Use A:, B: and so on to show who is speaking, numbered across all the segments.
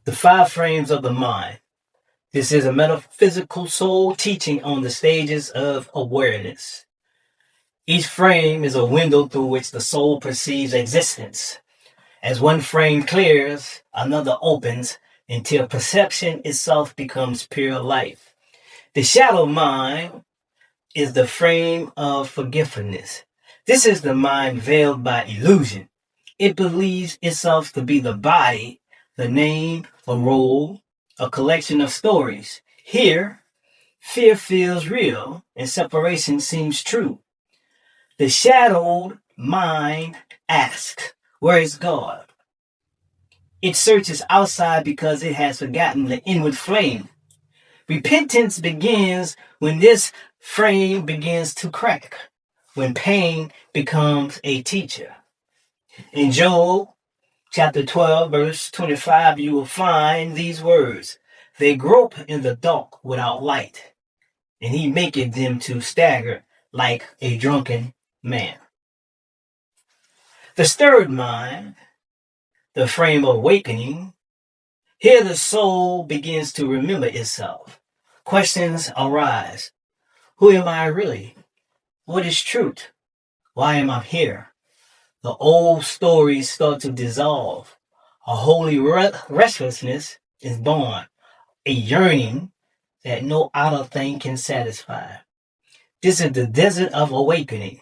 A: The five frames of the mind. This is a metaphysical soul teaching on the stages of awareness. Each frame is a window through which the soul perceives existence. As one frame clears, another opens until perception itself becomes pure life. The shadow mind is the frame of forgetfulness. This is the mind veiled by illusion. It believes itself to be the body, the name, a role, a collection of stories. Here, fear feels real and separation seems true. The shadowed mind asks, where is God? It searches outside because it has forgotten the inward flame. Repentance begins when this frame begins to crack, when pain becomes a teacher. In Job chapter 12, verse 25, you will find these words. They grope in the dark without light, and he maketh them to stagger like a drunken man. The stirred mind, the frame of awakening, here the soul begins to remember itself. Questions arise. Who am I really? What is truth? Why am I here? The old stories start to dissolve. A holy restlessness is born, a yearning that no outer thing can satisfy. This is the desert of awakening.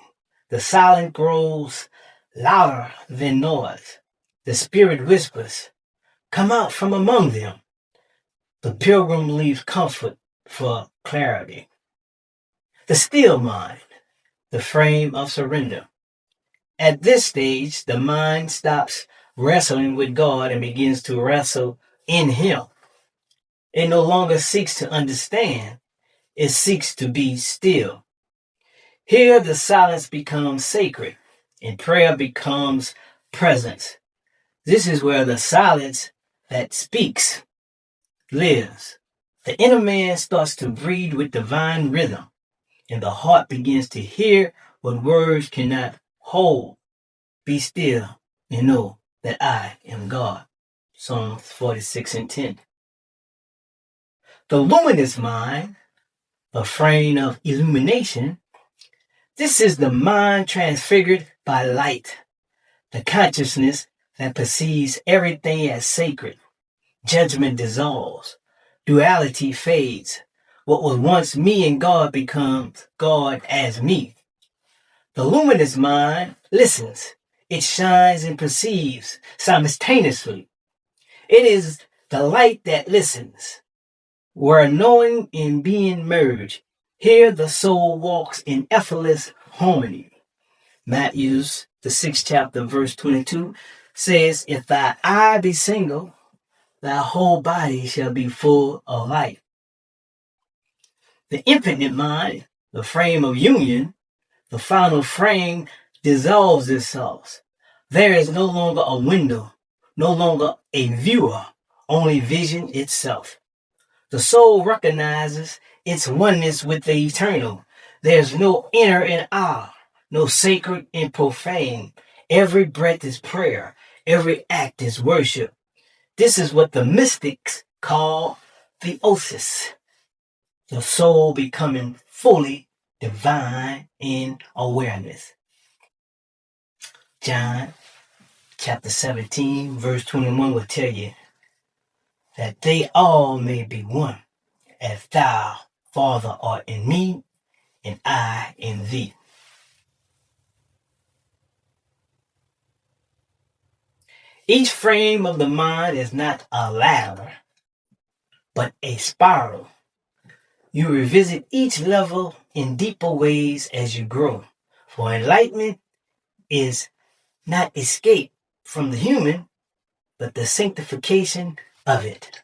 A: The silence grows louder than noise. The spirit whispers, come out from among them. The pilgrim leaves comfort for clarity. The still mind, the frame of surrender. At this stage, the mind stops wrestling with God and begins to wrestle in Him. It no longer seeks to understand, it seeks to be still. Here, the silence becomes sacred and prayer becomes presence. This is where the silence that speaks lives. The inner man starts to breathe with divine rhythm, and the heart begins to hear what words cannot hold. Be still and know that I am God. Psalms 46:10. The luminous mind, the frame of illumination, this is the mind transfigured by light, the consciousness that perceives everything as sacred. Judgment dissolves, duality fades. What was once me and God becomes God as me. The luminous mind listens. It shines and perceives simultaneously. It is the light that listens, where knowing and being merge. Here the soul walks in effortless harmony. Matthew's, the 6th chapter, verse 22, says, if thy eye be single, thy whole body shall be full of light. The infinite mind, the frame of union, the final frame dissolves itself. There is no longer a window, no longer a viewer, only vision itself. The soul recognizes its oneness with the eternal. There's no inner and outer, no sacred and profane. Every breath is prayer. Every act is worship. This is what the mystics call theosis. The soul becoming fully divine in awareness. John chapter 17, verse 21 will tell you that they all may be one, as thou, Father, art in me, and I in thee. Each frame of the mind is not a ladder, but a spiral. You revisit each level in deeper ways as you grow. For enlightenment is not escape from the human, but the sanctification of it.